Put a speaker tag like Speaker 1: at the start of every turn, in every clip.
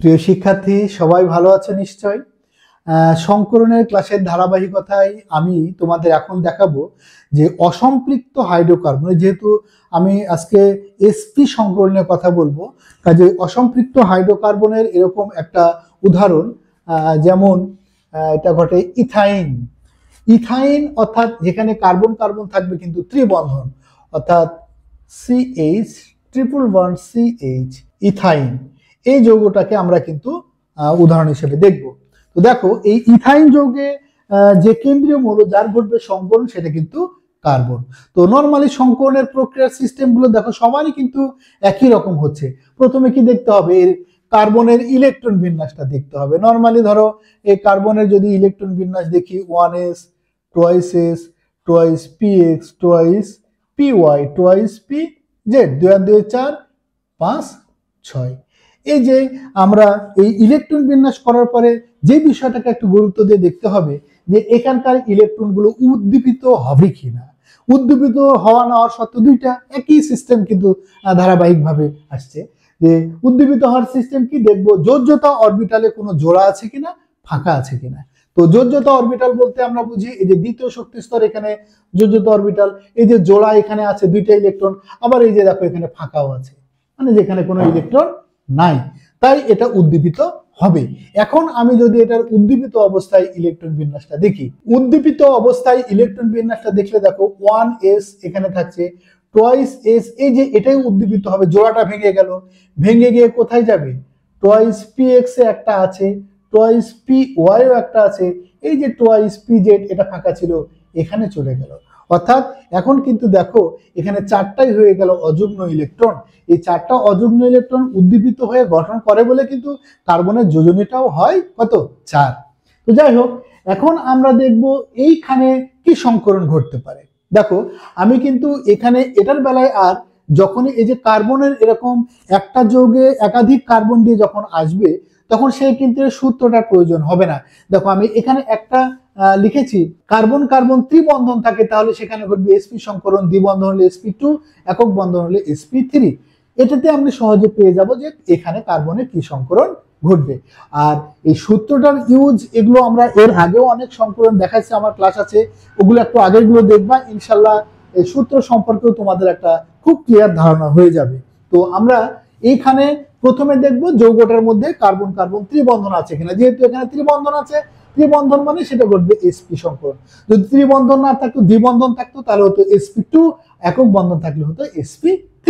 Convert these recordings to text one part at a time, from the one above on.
Speaker 1: প্রিয় শিক্ষার্থী, সবাই ভালো আছে নিশ্চয়। সংকরণের ক্লাসের ধারাবাহিকতায় আমি তোমাদের এখন দেখাবো যে অসম্পৃক্ত হাইড্রোকার্বন, যেহেতু আমি আজকে এসপি সংকরণের কথা বলবো, কাজে অসম্পৃক্ত হাইড্রোকার্বনের এরকম একটা উদাহরণ, যেমন এটা ঘটে ইথাইন। ইথাইন অর্থাৎ যেখানে কার্বন কার্বন থাকবে কিন্তু ত্রিবন্ধন, অর্থাৎ CH triple bond CH, ethyne. এই যৌগটাকে আমরা কিন্তু উদাহরণ হিসেবে দেখব। তো দেখো, এই ইথাইন যৌগে যে কেন্দ্রীয় মৌল যার ঘটবে সংকরণ সেটা কিন্তু কার্বন। তো নর্মালি সংকরণের প্রক্রিয়ার সিস্টেমগুলো দেখো সবারই কিন্তু একই রকম হচ্ছে। প্রথমে কি দেখতে হবে, এর কার্বনের ইলেকট্রন বিন্যাসটা দেখতে হবে। নর্মালি ধরো এই কার্বনের যদি ইলেকট্রন বিন্যাস দেখি 1s, 2s, 2px, 2py, 2pz, 2 আর 2 4, 5, 6। এই যে আমরা এই ইলেকট্রন বিন্যাস করার পরে যে বিষয়টাকে একটু গুরুত্ব দিয়ে দেখতে হবে যে এখানকার ইলেকট্রনগুলো উদ্দীপিত হবে কিনা। উদ্দীপিত হওয়া না হওয়ার সত্ত্বেও দুইটা একই সিস্টেম কিন্তু ধারাবাহিকভাবে আসছে। যে উদ্দীপিত হওয়ার সিস্টেম কি দেখবো, যোজ্যতা অরবিটালে কোনো জোড়া আছে কিনা, ফাঁকা আছে কিনা। তো যোজ্যতা অরবিটাল বলতে আমরা বুঝি এই যে দ্বিতীয় শক্তি স্তর, এখানে যোজ্যতা অরবিটাল, এই যে জোড়া এখানে আছে দুইটা ইলেকট্রন, আবার এই যে দেখো এখানে ফাঁকাও আছে, মানে যেখানে কোনো ইলেকট্রন নাই, তাই এটা উদ্দীপিত হবে। এখন আমি যদি এটার উদ্দীপিত অবস্থায় ইলেকট্রন বিন্যাসটা দেখি, উদ্দীপিত অবস্থায় ইলেকট্রন বিন্যাসটা দেখলে দেখো 1s এখানে থাকছে, 2s, এই যে এটাই উদ্দীপিত হবে। জোড়াটা ভেঙে গেল, ভেঙে গিয়ে কোথায় যাবে, 2px এ একটা আছে, 2py ও একটা আছে, এই যে 2pz এটা ফাঁকা ছিল, এখানে চলে গেল। অর্থাৎ এখন কিন্তু দেখো এখানে চারটাই হয়ে গেল অযুগ্ম ইলেকট্রন। এই চারটা অযুগ্ম ইলেকট্রন উদ্দীপিত হয়ে গঠন করে বলে কিন্তু কার্বনের যোজনীটাও হয় কত, 4। তো যাই হোক, এখন আমরা দেখব এইখানে কি সংকরণ ঘটতে পারে। দেখো আমি কিন্তু এখানে এটার বেলায় আর যখনই এই যে কার্বনের এরকম একটা যৌগে একাধিক কার্বন দিয়ে যখন আসবে তখন সেই কিন্তু সূত্রটার প্রয়োজন হবে না। দেখো আমি এখানে একটা লিখেছি, কার্বন কার্বন ত্রিবন্ধন থাকে তাহলে সেখানে ঘটবে sp সংকরণ, দ্বিবন্ধন হলে sp2, একক বন্ধন হলে sp3। এটাতে আমরা সহজে পেয়ে যাব যে এখানে কার্বনের কি সংকরণ ঘটবে। আর এই সূত্রটার ইউজ, এগুলো আমরা এর আগেও অনেক সংকরণ দেখাচ্ছি, আমার ক্লাস আছে, ওগুলো একটু আগের গুলো দেখবা, ইনশাল্লাহ এই সূত্র সম্পর্কেও তোমাদের একটা খুব ক্লিয়ার ধারণা হয়ে যাবে। তো আমরা এইখানে প্রথমে দেখব যৌগটার মধ্যে কার্বন কার্বন ত্রিবন্ধন আছে কিনা। যেহেতু এখানে ত্রিবন্ধন আছে, ত্রিবন্ধন মানে সেটা ঘটবে sp সংকরণ। যদি ত্রিবন্ধন না থাকতো, দ্বিবন্ধন থাকতো, তাহলে হতো sp2, একক বন্ধন থাকলে হতো sp3।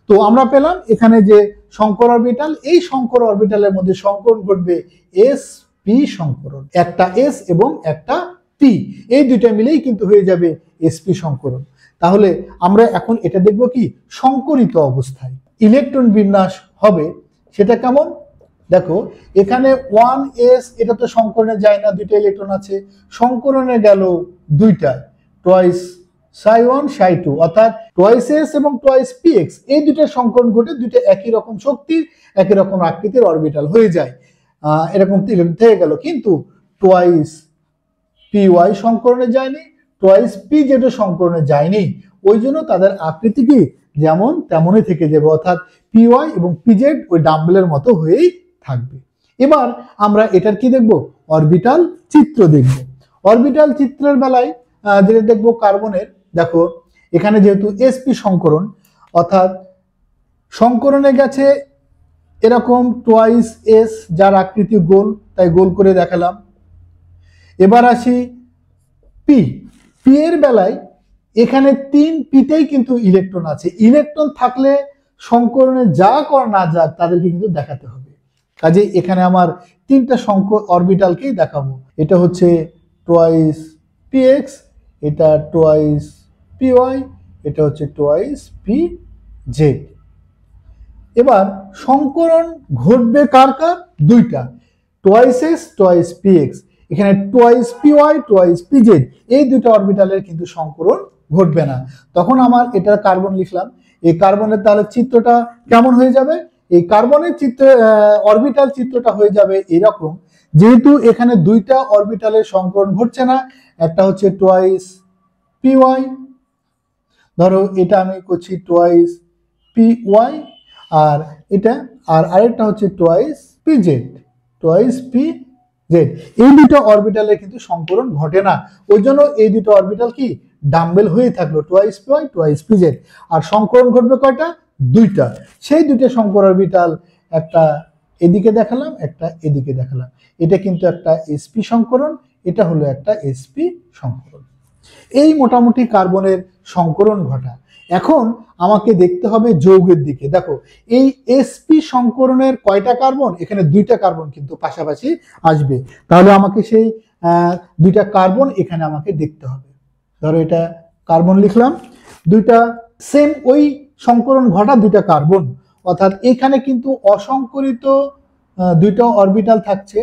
Speaker 1: তো আমরা পেলাম এখানে যে সংকর অরবিটাল, এই সংকর অরবিটালের মধ্যে সংকরণ ঘটবে sp সংকরণ, একটা s এবং একটা p, এই দুইটা মিলেই কিন্তু হয়ে যাবে sp সংকরণ। তাহলে আমরা এখন এটা দেখব কি সংকরিত অবস্থায় ইলেকট্রন বিন্যাস হবে সেটা কেমন। দেখো এখানে 1s, এটা তো সংকরণে যায় না, দুইটা ইলেকট্রন আছে, সংকরণে গেল দুইটা, টয়েস ψ1 ψ2, অর্থাৎ 2s এবং 2px, এই দুইটা সংকরণ ঘটে দুইটা একই রকম শক্তির একই রকম আকৃতির অরবিটাল হয়ে যায়, এরকম থেকে গেল। কিন্তু 2py সংকরণে যায়নি, 2pz সংকরণে যায়নি, ওই জন্য তাদের আকৃতি কি যেমন তেমনই থেকে যাবে, অর্থাৎ py এবং pz ওই ডাম্বেলের মতো হয়েই থাকবে। এবার আমরা এটার কি দেখব, অরবিটাল চিত্র দেখব। অরবিটাল চিত্রের বেলায় যেটা দেখব কার্বনের, দেখো এখানে যেহেতু sp সংকরণ, অর্থাৎ সংকরণে গেছে এরকম 2s, যার আকৃতি গোল, তাই গোল করে দেখালাম। এবার আসি পি, পি এর বেলায় এখানে 3pতেই কিন্তু ইলেকট্রন আছে। ইলেকট্রন থাকলে সংকরণে যাক আর না যাক তাদেরকে কিন্তু দেখাতে হবে। কাজে এখানে আমার তিনটা সংকর অরবিটালকেই দেখাবো। এটা হচ্ছে 2px, এটা 2py, এটা হচ্ছে 2pz। এবার সংকরণ ঘটবে কার কার, দুইটা, 2s, 2px, এখানে 2py, 2pz, এই দুটো অরবিটালের কিন্তু সংকরণ ঘটবে না। তখন আমার এটা কার্বন লিখলাম, এই কার্বনের তাহলে চিত্রটা কেমন হয়ে যাবে, এই কার্বনের চিত্র অরবিটাল চিত্রটা হয়ে যাবে এরকম। যেহেতু এখানে দুইটা অরবিটালের সংকরণ ঘটছে না, একটা হচ্ছে 2py, ধরো এটা আমি করছি 2py, আর এটা, আর আরেকটা হচ্ছে 2pz। P Z, twice P Z. এই দুটো অরবিটালে কিন্তু সংকরণ ঘটে না, ওই জন্য এই দুটো অরবিটাল কি ডাম্বেল হয়ে থাকলো, twice P Y twice P Z. আর সংকরণ ঘটবে কয়টা? দুইটা। সেই দুইটা সংকর অরবিটাল, একটা এদিকে দেখালাম, একটা এদিকে দেখালাম। এটা কিন্তু একটা এসপি সংকরণ, এটা হলো একটা এসপি সংকরণ। এই মোটামুটি কার্বনের সংকরণ ঘটা। এখন আমাকে দেখতে হবে যৌগের দিকে। দেখো এই এসপি সংকরণের কয়টা কার্বন? এখানে দুইটা কার্বন কিন্তু পাশাপাশি আসবে, তাহলে আমাকে সেই দুইটা কার্বন এখানে আমাকে দেখতে হবে। ধরো এটা কার্বন লিখলাম, দুইটা সেম ওই সংকরণ ঘটা দুইটা কার্বন, অর্থাৎ এখানে কিন্তু অসংকরিত দুইটা অরবিটাল থাকছে।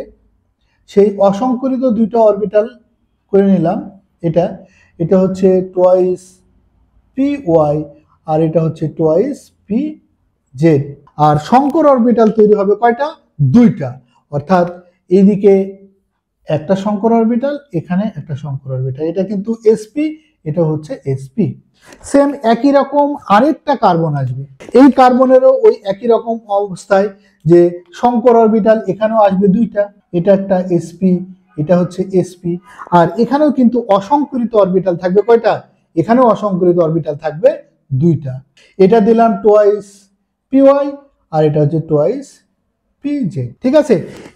Speaker 1: সেই অসংকরিত দুইটা অরবিটাল করে নিলাম। এটা এটা হচ্ছে টোয়াইস পি ওয়াই আর এটা হচ্ছে টোয়াইস পি জেড। আর সংকর অরবিটাল তৈরি হবে কয়টা? দুইটা, অর্থাৎ এইদিকে একটা সংকর অরবিটাল, এখানে একটা সংকর অরবিটাল। এটা কিন্তু এসপি, এটা হচ্ছে এসপি। সেম একই রকম আরেকটা কার্বন আসবে, এই কার্বনেরও ওই একই রকম অবস্থায় যে সংকর অরবিটাল এখানেও আসবে দুইটা, এটা একটা এসপি, এটা হচ্ছে এসপি। আর এখানেও কিন্তু অসংকরিত অরবিটাল থাকবে কয়টা? এখানেও অসংকরিত অরবিটাল থাকবে দুইটা। এটা দিলাম টোয়াইস পি ওয়াই আর এটা হচ্ছে টোয়াইস পি জেড। ঠিক আছে,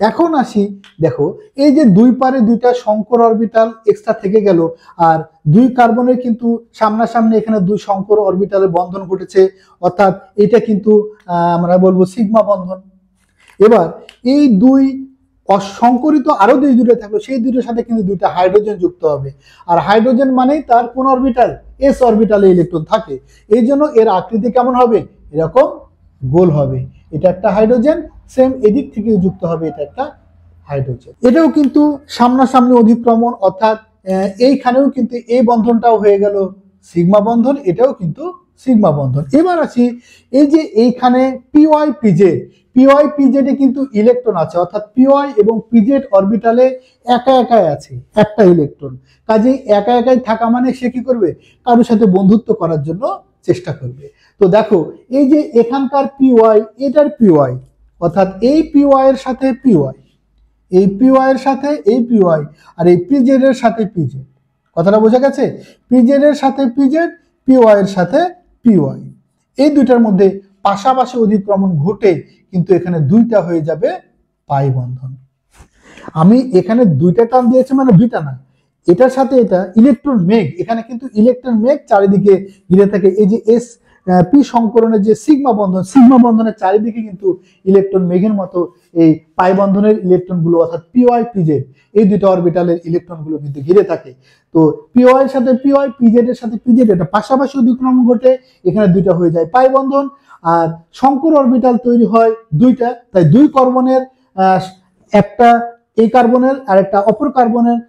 Speaker 1: এখন আসি, দেখো এই যে দুই পারে দুইটা সংকর অরবিটাল এক্সট্রা থেকে গেল, আর দুই কার্বনের কিন্তু সামনাসামনি এখানে দুই সংকর অরবিটালের বন্ধন ঘটেছে, অর্থাৎ এটা কিন্তু আমরা বলবো সিগমা বন্ধন। এবার এই দুই অসংকরিত আরো দুইটা থাকলো, সেই দুইটার সাথে কিন্তু দুইটা হাইড্রোজেন যুক্ত হবে। আর হাইড্রোজেন মানেই তার কোন অরবিটাল? এস অরবিটালে ইলেকট্রন থাকে, এই জন্য এর আকৃতি কেমন হবে? এরকম গোল হবে। এটা একটা হাইড্রোজেন, সেম এদিক থেকে যুক্ত হবে, এটা একটা হাইড্রোজেন। এটাও কিন্তু সামনাসামনি অধিক্রমণ, অর্থাৎ এইখানেও কিন্তু এই বন্ধনটাও হয়ে গেল সিগমা বন্ধন, এটাও কিন্তু সিগমা বন্ধন। এবার আসি এই যে এইখানে পিওয়াই পিজেড, পিওয়াই পিজেডে কিন্তু ইলেকট্রন আছে, অর্থাৎ পিওয়াই এবং পিজেড অরবিটালে একা একাই আছে একটা ইলেকট্রন। কাজেই একা একাই থাকা মানে সে কি করবে? কারোর সাথে বন্ধুত্ব করার জন্য চেষ্টা করবে। তো দেখো এই যে এখানকার পিওয়াই, এটার পিওয়াই, অর্থাৎ এই পিওয়াই এর সাথে পিওয়াই, এই পিওয়াই এর সাথে এই পিওয়াই, আর এই পিজেড এর সাথে পিজেড। কথাটা বোঝা গেছে? পিজেড এর সাথে পিজেড, পিওয়াই এর সাথে পিওয়াই, এই দুইটার মধ্যে পাশাপাশি অধিক্রমণ ঘটে কিন্তু এখানে দুইটা হয়ে যাবে পাই বন্ধন। আমি এখানে দুইটা টান দিয়েছি মানে দুইটা না, এটার সাথে এটা ইলেকট্রন মেঘ, এখানে কিন্তু ইলেকট্রন মেঘ চারিদিকে ঘিরে থাকে। এই যে এস পি সংকরণের যে সিগমা বন্ধন, সিগমা বন্ধনের চারিদিকে কিন্তু ইলেকট্রন মেঘের মতো এই পাই বন্ধনের ইলেকট্রন গুলো, অর্থাৎ পিওয়াই পিজেড, এই দুটো অরবিটালের ইলেকট্রন গুলো কিন্তু ঘিরে থাকে। তো পিওয়াই এর সাথে পিওয়াই, পিজেড এর সাথে পিজেড, এটা পাশাপাশি অধিক্রমণ ঘটে, এখানে দুইটা হয়ে যায় পাই বন্ধন। আর সংকর অরবিটাল তৈরি হয় দুইটা, তাই দুই কার্বনের একটা এই কার্বনের আর একটা অপর কার্বনের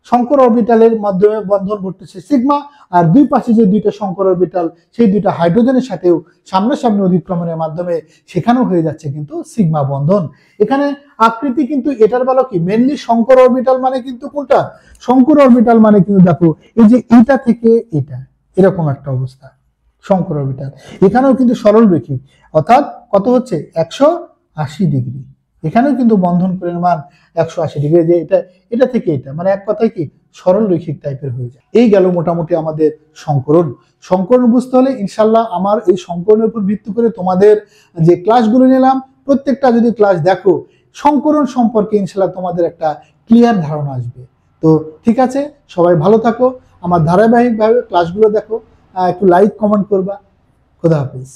Speaker 1: সংকর অরবিটালের মাধ্যমে বন্ধন ঘটতেছে সিগমা, আর দুই পাশে যে দুইটা সংকর অরবিটাল সেই দুইটা হাইড্রোজেনের সাথেও সামনাসামনি অধিক্রমণের মাধ্যমে সেখানেও হয়ে যাচ্ছে কিন্তু সিগমা বন্ধন। এখানে আকৃতি কিন্তু এটার বেলা কি মেনলি সংকর অরবিটাল মানে কিন্তু কোনটা? সংকর অরবিটাল মানে কিন্তু দেখো এই যে এটা থেকে এটা এরকম একটা অবস্থা সংকর অরবিটাল। এখানেও কিন্তু সরল রৈখিক, অর্থাৎ কত হচ্ছে 180 ডিগ্রি। এখানেও কিন্তু বন্ধন কোণের মান 180 ডিগ্রি, যে এটা এটা থেকে এটা মানে এক কথায় কি সরল রৈখিক টাইপের হয়ে যায়। এই গেল মোটামুটি আমাদের সংকরণ। সংকরণ বুঝতে হলে ইনশাল্লাহ আমার এই সংকরণের উপর ভিত্তি করে তোমাদের যে ক্লাসগুলো নিলাম প্রত্যেকটা যদি ক্লাস দেখো, সংকরণ সম্পর্কে ইনশাল্লাহ তোমাদের একটা ক্লিয়ার ধারণা আসবে। তো ঠিক আছে, সবাই ভালো থাকো, আমার ধারাবাহিকভাবে ক্লাসগুলো দেখো, একটু লাইক কমেন্ট করবা। খোদা হাফিজ।